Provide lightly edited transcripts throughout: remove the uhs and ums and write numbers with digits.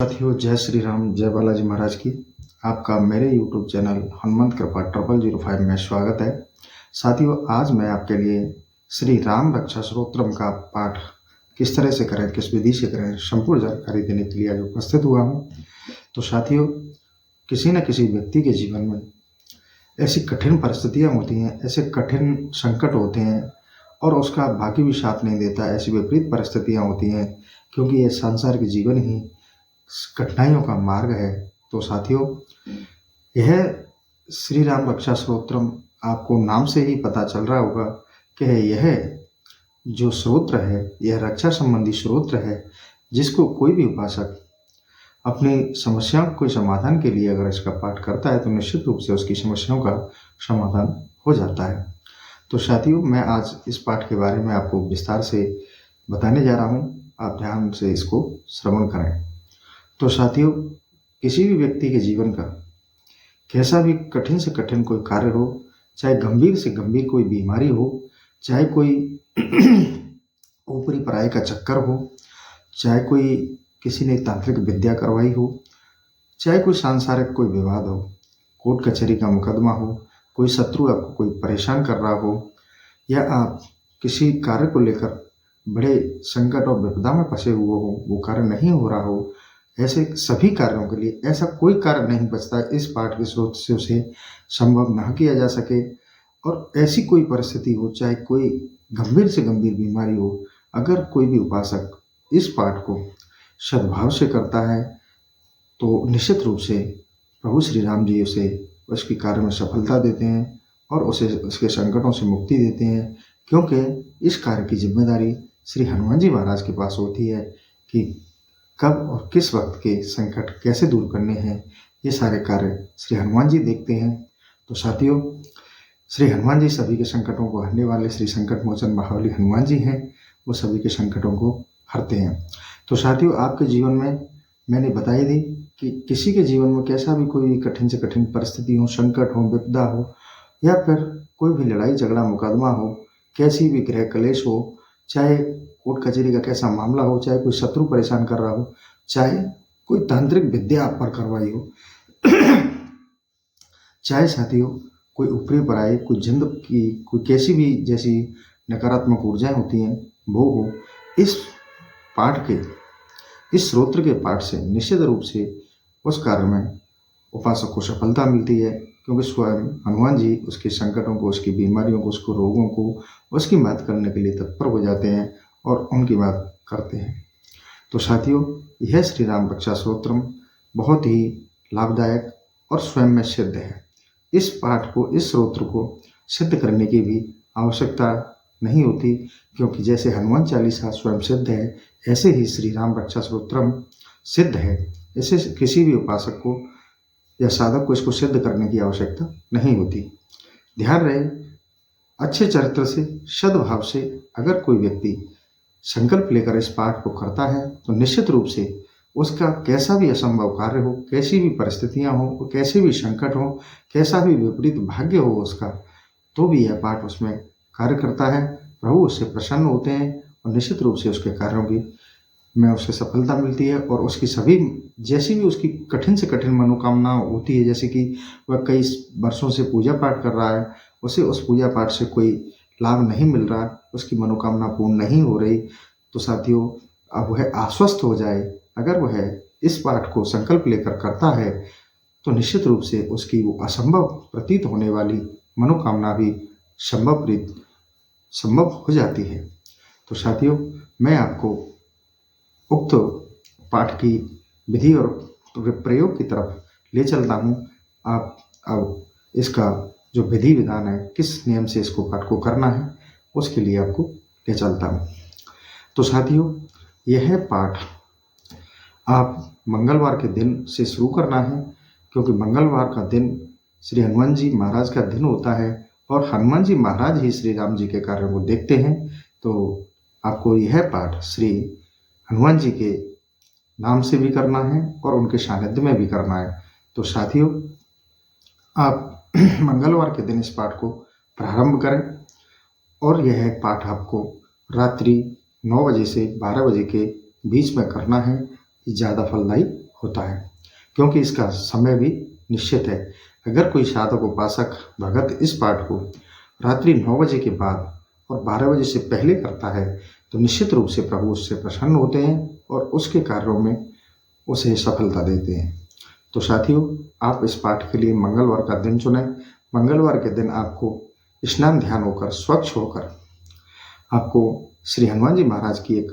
साथियों, जय श्री राम, जय बालाजी महाराज की। आपका मेरे YouTube चैनल हनुमंत कृपा 0005 में स्वागत है। साथियों, आज मैं आपके लिए श्री राम रक्षा स्तोत्रम का पाठ किस तरह से करें, किस विधि से करें, संपूर्ण जानकारी देने के लिए आज उपस्थित हुआ हूँ। तो साथियों, किसी न किसी व्यक्ति के जीवन में ऐसी कठिन परिस्थितियाँ होती हैं, ऐसे कठिन संकट होते हैं और उसका भाग्य भी साथ नहीं देता। ऐसी विपरीत परिस्थितियाँ होती हैं क्योंकि ये संसार के जीवन ही कठिनाइयों का मार्ग है। तो साथियों, यह श्री राम रक्षा स्तोत्रम आपको नाम से ही पता चल रहा होगा कि यह जो स्तोत्र है, यह रक्षा संबंधी स्तोत्र है, जिसको कोई भी उपासक अपनी समस्याओं के समाधान के लिए अगर इसका पाठ करता है तो निश्चित रूप से उसकी समस्याओं का समाधान हो जाता है। तो साथियों, मैं आज इस पाठ के बारे में आपको विस्तार से बताने जा रहा हूँ। आप ध्यान से इसको श्रवण करें। तो साथियों, किसी भी व्यक्ति के जीवन का कैसा भी कठिन से कठिन कोई कार्य हो, चाहे गंभीर से गंभीर कोई बीमारी हो, चाहे कोई ऊपरी पराई का चक्कर हो, चाहे कोई किसी ने तांत्रिक विद्या करवाई हो, चाहे कोई सांसारिक कोई विवाद हो, कोर्ट कचहरी का मुकदमा हो, कोई शत्रु आपको कोई परेशान कर रहा हो, या आप किसी कार्य को लेकर बड़े संकट और विपदा में फंसे हुए हो, वो कार्य नहीं हो रहा हो, ऐसे सभी कार्यों के लिए ऐसा कोई कार्य नहीं बचता इस पाठ के स्रोत से उसे संभव ना किया जा सके। और ऐसी कोई परिस्थिति हो, चाहे कोई गंभीर से गंभीर बीमारी हो, अगर कोई भी उपासक इस पाठ को सद्भाव से करता है तो निश्चित रूप से प्रभु श्री राम जी उसे उसके कार्य में सफलता देते हैं और उसे उसके संकटों से मुक्ति देते हैं, क्योंकि इस कार्य की जिम्मेदारी श्री हनुमान जी महाराज के पास होती है कि कब और किस वक्त के संकट कैसे दूर करने हैं। ये सारे कार्य श्री हनुमान जी देखते हैं। तो साथियों, श्री हनुमान जी सभी के संकटों को हरने वाले श्री संकट मोचन महाबली हनुमान जी हैं। वो सभी के संकटों को हरते हैं। तो साथियों, आपके जीवन में मैंने बताई दी कि किसी के जीवन में कैसा भी कोई कठिन से कठिन परिस्थिति हो, संकट हो, विपदा हो, या फिर कोई भी लड़ाई झगड़ा मुकदमा हो, कैसी भी गृह कलेश हो, चाहे कोर्ट कचहरी का कैसा मामला हो, चाहे कोई शत्रु परेशान कर रहा हो, चाहे कोई तांत्रिक विद्या आप पर करवाई हो, चाहे साथियों कोई ऊपरी पराई, कोई जिंद की कोई कैसी भी जैसी नकारात्मक ऊर्जाएं होती हैं वो हो, इस पाठ के इस स्तोत्र के पाठ से निश्चित रूप से उस कार्य में उपासक को सफलता मिलती है, क्योंकि स्वयं हनुमान जी उसके संकटों को, उसकी बीमारियों को, उसको रोगों को, उसकी मदद करने के लिए तत्पर हो जाते हैं और उनकी मदद करते हैं। तो साथियों, यह श्री राम रक्षा स्तोत्रम बहुत ही लाभदायक और स्वयं में सिद्ध है। इस पाठ को, इस स्तोत्र को सिद्ध करने की भी आवश्यकता नहीं होती, क्योंकि जैसे हनुमान चालीसा स्वयं सिद्ध है, ऐसे ही श्री राम रक्षा स्तोत्रम सिद्ध है। ऐसे किसी भी उपासक को या साधक को इसको सिद्ध करने की आवश्यकता नहीं होती। ध्यान रहे, अच्छे चरित्र से, सद्भाव से अगर कोई व्यक्ति संकल्प लेकर इस पाठ को करता है तो निश्चित रूप से उसका कैसा भी असंभव कार्य हो, कैसी भी परिस्थितियां हो, कैसे भी संकट हो, कैसा भी विपरीत भाग्य हो उसका, तो भी यह पाठ उसमें कार्य करता है। प्रभु उससे प्रसन्न होते हैं और निश्चित रूप से उसके कार्यों की में उसे सफलता मिलती है। और उसकी सभी जैसी भी उसकी कठिन से कठिन मनोकामना होती है, जैसे कि वह कई वर्षों से पूजा पाठ कर रहा है, उसे उस पूजा पाठ से कोई लाभ नहीं मिल रहा, उसकी मनोकामना पूर्ण नहीं हो रही, तो साथियों, अब वह आश्वस्त हो जाए। अगर वह इस पाठ को संकल्प लेकर करता है तो निश्चित रूप से उसकी वो असंभव प्रतीत होने वाली मनोकामना भी संभव हो जाती है। तो साथियों, मैं आपको उक्त पाठ की विधि और प्रयोग की तरफ ले चलता हूँ। आप अब इसका जो विधि विधान है, किस नियम से इसको पाठ को करना है, उसके लिए आपको ले चलता हूँ। तो साथियों, यह पाठ आप मंगलवार के दिन से शुरू करना है, क्योंकि मंगलवार का दिन श्री हनुमान जी महाराज का दिन होता है और हनुमान जी महाराज ही श्री राम जी के कार्यों को देखते हैं। तो आपको यह पाठ श्री हनुमान जी के नाम से भी करना है और उनके सानिध्य में भी करना है। तो साथियों, आप मंगलवार के दिन इस पाठ को प्रारंभ करें और यह पाठ आपको रात्रि 9 बजे से 12 बजे के बीच में करना है। ज़्यादा फलदायी होता है, क्योंकि इसका समय भी निश्चित है। अगर कोई साधक उपासक भगत इस पाठ को रात्रि 9 बजे के बाद और 12 बजे से पहले करता है तो निश्चित रूप से प्रभु उससे प्रसन्न होते हैं और उसके कार्यों में उसे सफलता देते हैं। तो साथियों, आप इस पाठ के लिए मंगलवार का दिन चुनें। मंगलवार के दिन आपको स्नान ध्यान होकर स्वच्छ होकर आपको श्री हनुमान जी महाराज की एक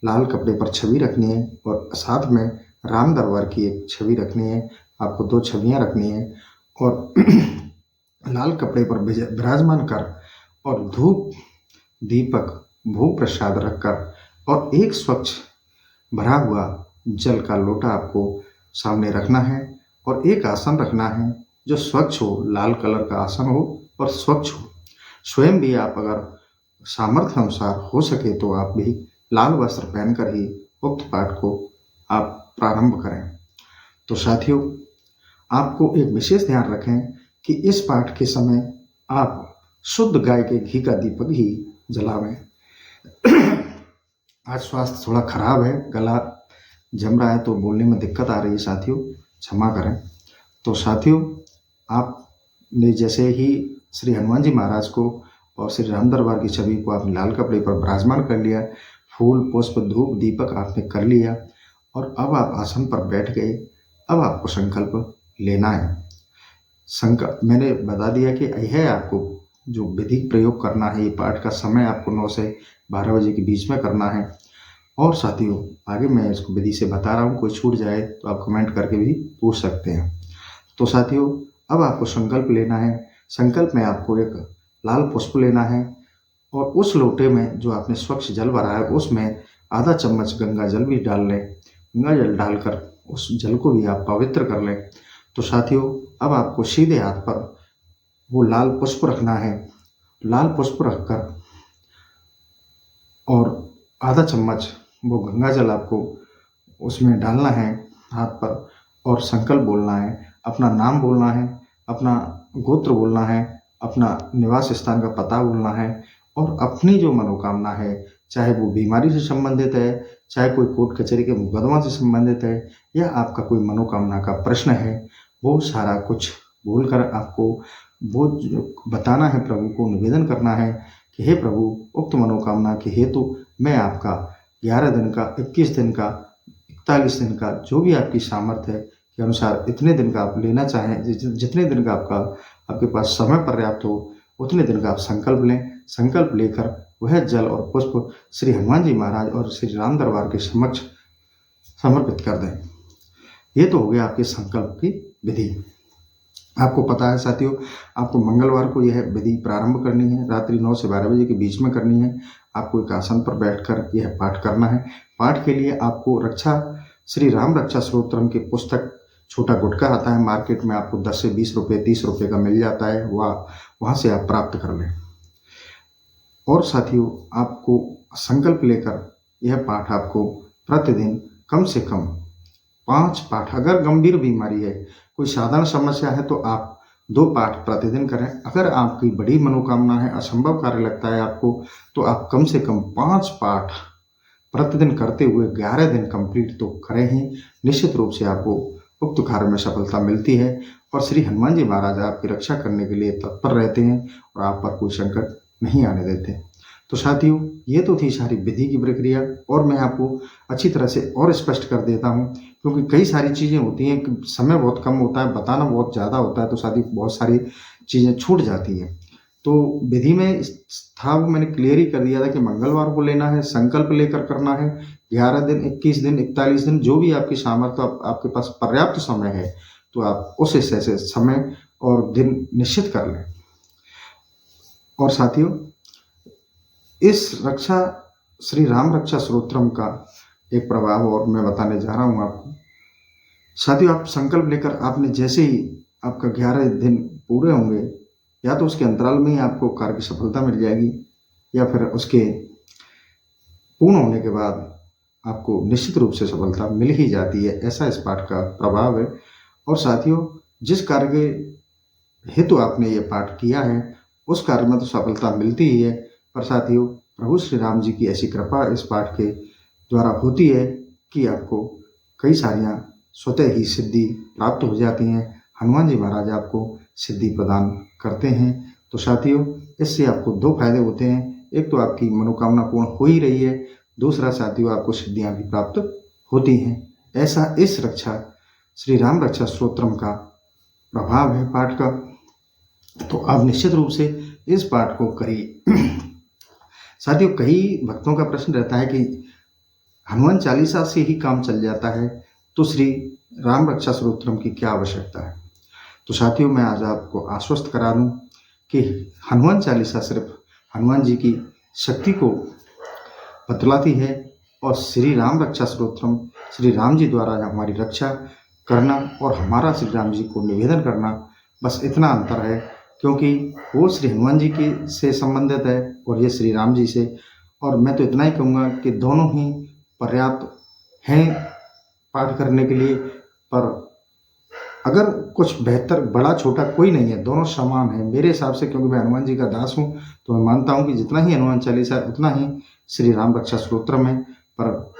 लाल कपड़े पर छवि रखनी है और साथ में राम दरबार की एक छवि रखनी है। आपको 2 छवियां रखनी है और लाल कपड़े पर विराजमान कर और धूप दीपक भोग प्रसाद रखकर और एक स्वच्छ भरा हुआ जल का लोटा आपको सामने रखना है और एक आसन रखना है जो स्वच्छ हो, लाल कलर का आसन हो और स्वच्छ हो। स्वयं भी आप अगर सामर्थ्य अनुसार हो सके तो आप भी लाल वस्त्र पहनकर ही उक्त पाठ को आप प्रारंभ करें। तो साथियों, आपको एक विशेष ध्यान रखें कि इस पाठ के समय आप शुद्ध गाय के घी का दीपक ही जलावें। आज स्वास्थ्य थोड़ा खराब है, गला जम रहा है तो बोलने में दिक्कत आ रही है साथियों, क्षमा करें। तो साथियों, आपने जैसे ही श्री हनुमान जी महाराज को और श्री राम दरबार की छवि को आपने लाल कपड़े पर विराजमान कर लिया, फूल पुष्प धूप दीपक आपने कर लिया और अब आप आसन पर बैठ गए। अब आपको संकल्प लेना है। संकल्प मैंने बता दिया कि यह आपको जो विधि प्रयोग करना है, ये पाठ का समय आपको 9 से 12 बजे के बीच में करना है। और साथियों, आगे मैं इसको विधि से बता रहा हूँ, कोई छूट जाए तो आप कमेंट करके भी पूछ सकते हैं। तो साथियों, अब आपको संकल्प लेना है। संकल्प में आपको एक लाल पुष्प लेना है और उस लोटे में जो आपने स्वच्छ जल भरा है उसमें आधा चम्मच गंगा जल भी डाल लें। गंगा जल डालकर उस जल को भी आप पवित्र कर लें। तो साथियों, अब आपको सीधे हाथ पर वो लाल पुष्प रखना है। लाल पुष्प रखकर और आधा चम्मच वो गंगा जल आपको उसमें डालना है हाथ पर और संकल्प बोलना है। अपना नाम बोलना है, अपना गोत्र बोलना है, अपना निवास स्थान का पता बोलना है और अपनी जो मनोकामना है, चाहे वो बीमारी से संबंधित है, चाहे कोई कोर्ट कचहरी के मुकदमा से संबंधित है या आपका कोई मनोकामना का प्रश्न है, वो सारा कुछ बोलकर आपको वो बताना है। प्रभु को निवेदन करना है कि हे प्रभु, उक्त मनोकामना के हेतु मैं आपका 11 दिन का, 21 दिन का, 41 दिन का, जो भी आपकी सामर्थ्य है के अनुसार इतने दिन का आप लेना चाहें, जितने दिन का आपके पास समय पर्याप्त हो उतने दिन का आप संकल्प लें। संकल्प लेकर वह जल और पुष्प श्री हनुमान जी महाराज और श्री राम दरबार के समक्ष समर्पित कर दें। ये तो हो गया आपके संकल्प की विधि। आपको पता है साथियों, आपको मंगलवार को यह विधि प्रारंभ करनी है, रात्रि 9 से 12 बजे के बीच में करनी है। आपको एक आसन पर बैठकर यह पाठ करना है। पाठ के लिए आपको श्री राम रक्षा स्तोत्रम की पुस्तक छोटा गुटका आता है मार्केट में, आपको 10 से 20 रुपये 30 रुपये का मिल जाता है, वहाँ से आप प्राप्त कर लें। और साथियों, आपको संकल्प लेकर यह पाठ आपको प्रतिदिन कम से कम 5 पाठ, अगर गंभीर बीमारी है, कोई साधारण समस्या है तो आप 2 पाठ प्रतिदिन करें। अगर आपकी बड़ी मनोकामना है, असंभव कार्य लगता है आपको, तो आप कम से कम 5 पाठ प्रतिदिन करते हुए 11 दिन कंप्लीट तो करें ही। निश्चित रूप से आपको उक्त कार्य में सफलता मिलती है और श्री हनुमान जी महाराज आपकी रक्षा करने के लिए तत्पर रहते हैं और आप पर कोई संकट नहीं आने देते। तो साथियों, ये तो थी सारी विधि की प्रक्रिया और मैं आपको अच्छी तरह से और स्पष्ट कर देता हूँ, क्योंकि कई सारी चीज़ें होती हैं कि समय बहुत कम होता है, बताना बहुत ज़्यादा होता है, तो साथी बहुत सारी चीज़ें छूट जाती हैं। तो विधि में था वो मैंने क्लियर ही कर दिया था कि मंगलवार को लेना है, संकल्प लेकर करना है। 11 दिन, 21 दिन, 41 दिन, जो भी आपकी सामर्थ्य, आपके पास पर्याप्त समय है तो आप उस हिस्से से समय और दिन निश्चित कर लें। और साथियों, इस श्री राम रक्षा स्तोत्रम का एक प्रभाव और मैं बताने जा रहा हूँ आपको। साथियों, आप संकल्प लेकर आपने जैसे ही आपका 11 दिन पूरे होंगे, या तो उसके अंतराल में ही आपको कार्य की सफलता मिल जाएगी या फिर उसके पूर्ण होने के बाद आपको निश्चित रूप से सफलता मिल ही जाती है। ऐसा इस पाठ का प्रभाव है। और साथियों, जिस कार्य के हेतु आपने ये पाठ किया है उस कार्य में तो सफलता मिलती ही है, पर साथियों, प्रभु श्री राम जी की ऐसी कृपा इस पाठ के द्वारा होती है कि आपको कई सारियां स्वतः ही सिद्धि प्राप्त हो जाती हैं। हनुमान जी महाराज आपको सिद्धि प्रदान करते हैं। तो साथियों, इससे आपको दो फायदे होते हैं। एक तो आपकी मनोकामना पूर्ण हो ही रही है, दूसरा साथियों आपको सिद्धियां भी प्राप्त होती हैं। ऐसा इस रक्षा श्री राम रक्षा स्तोत्रम का प्रभाव है पाठ का। तो आप निश्चित रूप से इस पाठ को करिए। साथियों, कई भक्तों का प्रश्न रहता है कि हनुमान चालीसा से ही काम चल जाता है, तो श्री राम रक्षा स्तोत्रम की क्या आवश्यकता है। तो साथियों, मैं आज आपको आश्वस्त करा दूं कि हनुमान चालीसा सिर्फ हनुमान जी की शक्ति को बतलाती है और श्री राम रक्षा स्तोत्रम श्री राम जी द्वारा हमारी रक्षा करना और हमारा श्री राम जी को निवेदन करना, बस इतना अंतर है। क्योंकि वो श्री हनुमान जी की से संबंधित है और ये श्री राम जी से। और मैं तो इतना ही कहूँगा कि दोनों ही पर्याप्त हैं पाठ करने के लिए, पर अगर कुछ बेहतर बड़ा छोटा कोई नहीं है, दोनों समान है मेरे हिसाब से। क्योंकि मैं हनुमान जी का दास हूँ, तो मैं मानता हूँ कि जितना ही हनुमान चालीसा है उतना ही श्री राम रक्षा स्तोत्रम है। पर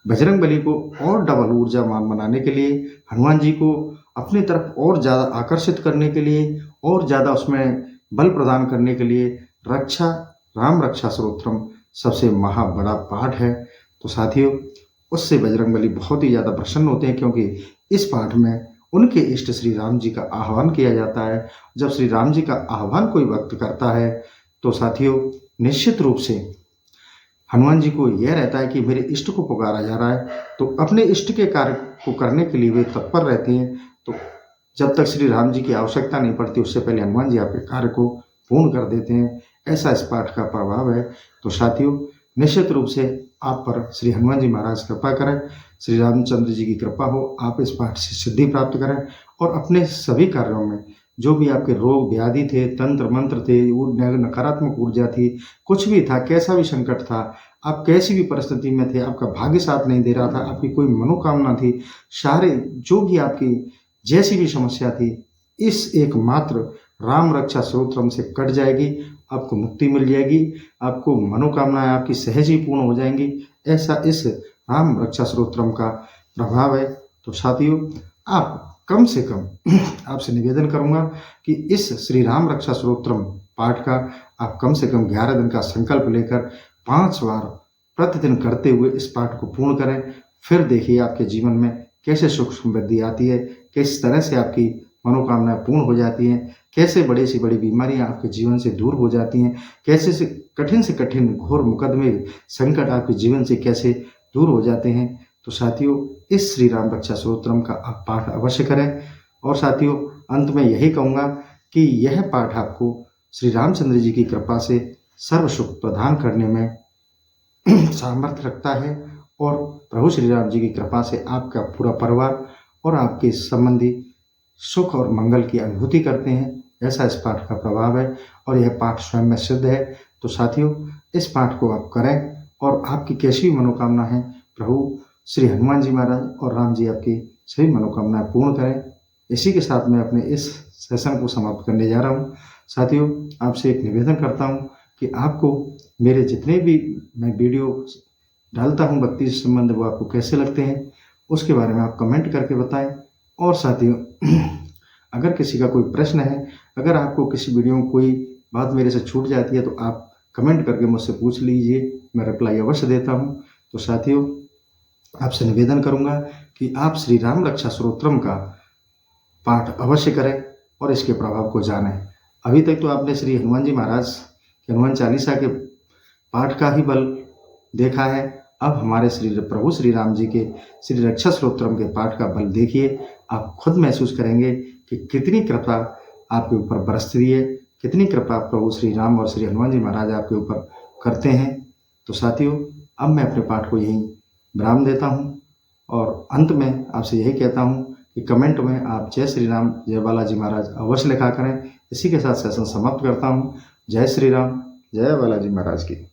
बजरंगबली को और डबल ऊर्जावान बनाने के लिए, हनुमान जी को अपनी तरफ और ज़्यादा आकर्षित करने के लिए, और ज़्यादा उसमें बल प्रदान करने के लिए राम रक्षा स्तोत्रम सबसे बड़ा पाठ है। तो साथियों, उससे बजरंगबली बहुत ही ज़्यादा प्रसन्न होते हैं, क्योंकि इस पाठ में उनके इष्ट श्री राम जी का आह्वान किया जाता है। जब श्री राम जी का आह्वान कोई भक्त करता है, तो साथियों निश्चित रूप से हनुमान जी को यह रहता है कि मेरे इष्ट को पुकारा जा रहा है, तो अपने इष्ट के कार्य को करने के लिए वे तत्पर रहते हैं। तो जब तक श्री राम जी की आवश्यकता नहीं पड़ती, उससे पहले हनुमान जी आपके कार्य को पूर्ण कर देते हैं। ऐसा इस पाठ का प्रभाव है। तो साथियों, निश्चित रूप से आप पर श्री हनुमान जी महाराज कृपा करें, श्री रामचंद्र जी की कृपा हो, आप इस पाठ से सिद्धि प्राप्त करें और अपने सभी कार्यों में जो भी आपके रोग व्याधि थे, तंत्र मंत्र थे, नकारात्मक ऊर्जा थी, कुछ भी था, कैसा भी संकट था, आप कैसी भी परिस्थिति में थे, आपका भाग्य साथ नहीं दे रहा था, आपकी कोई मनोकामना थी, सारे जो भी आपकी जैसी भी समस्या थी, इस एकमात्र राम रक्षा स्तोत्रम से कट जाएगी। आपको मुक्ति मिल जाएगी, आपको मनोकामनाएं आपकी सहज ही पूर्ण हो जाएंगी। ऐसा इस राम रक्षा स्तोत्रम का प्रभाव है। तो साथियों, आप कम से कम आपसे निवेदन करूंगा कि इस श्री राम रक्षा स्तोत्रम पाठ का आप कम से कम 11 दिन का संकल्प लेकर 5 बार प्रतिदिन करते हुए इस पाठ को पूर्ण करें। फिर देखिए आपके जीवन में कैसे सुख समृद्धि आती है, किस तरह से आपकी मनोकामनाएं पूर्ण हो जाती हैं, कैसे बड़ी से बड़ी बीमारियां आपके जीवन से दूर हो जाती हैं, कैसे से कठिन घोर मुकदमे संकट आपके जीवन से कैसे दूर हो जाते हैं। तो साथियों, इस श्री राम रक्षा स्तोत्रम का आप पाठ अवश्य करें। और साथियों, अंत में यही कहूँगा कि यह पाठ आपको श्री रामचंद्र जी की कृपा से सर्व सुख प्रदान करने में सामर्थ्य रखता है और प्रभु श्री राम जी की कृपा से आपका पूरा परिवार और आपके संबंधी सुख और मंगल की अनुभूति करते हैं। ऐसा इस पाठ का प्रभाव है और यह पाठ स्वयं में सिद्ध है। तो साथियों, इस पाठ को आप करें और आपकी कैसी भी मनोकामना है, प्रभु श्री हनुमान जी महाराज और राम जी आपकी सभी मनोकामनाएं पूर्ण करें। इसी के साथ मैं अपने इस सेशन को समाप्त करने जा रहा हूँ। साथियों, आपसे एक निवेदन करता हूँ कि आपको मेरे जितने भी मैं वीडियो डालता हूँ भक्ति से संबंध, वो आपको कैसे लगते हैं उसके बारे में आप कमेंट करके बताएं। और साथियों, अगर किसी का कोई प्रश्न है, अगर आपको किसी वीडियो में कोई बात मेरे से छूट जाती है, तो आप कमेंट करके मुझसे पूछ लीजिए, मैं रिप्लाई अवश्य देता हूँ। तो साथियों, आपसे निवेदन करूँगा कि आप श्री राम रक्षा स्तोत्रम का पाठ अवश्य करें और इसके प्रभाव को जानें। अभी तक तो आपने श्री हनुमान जी महाराज हनुमान चालीसा के पाठ का ही बल देखा है। अब हमारे प्रभु श्री राम जी के श्री रक्षा स्तोत्रम के पाठ का बल देखिए। आप खुद महसूस करेंगे कि कितनी कृपा आपके ऊपर बरसती है, कितनी कृपा प्रभु श्री राम और श्री हनुमान जी महाराज आपके ऊपर करते हैं। तो साथियों, अब मैं अपने पाठ को यहीं विराम देता हूँ और अंत में आपसे यही कहता हूँ कि कमेंट में आप जय श्री राम जय बालाजी महाराज अवश्य लिखा करें। इसी के साथ सेशन समाप्त करता हूँ। जय श्री राम जय बालाजी महाराज की।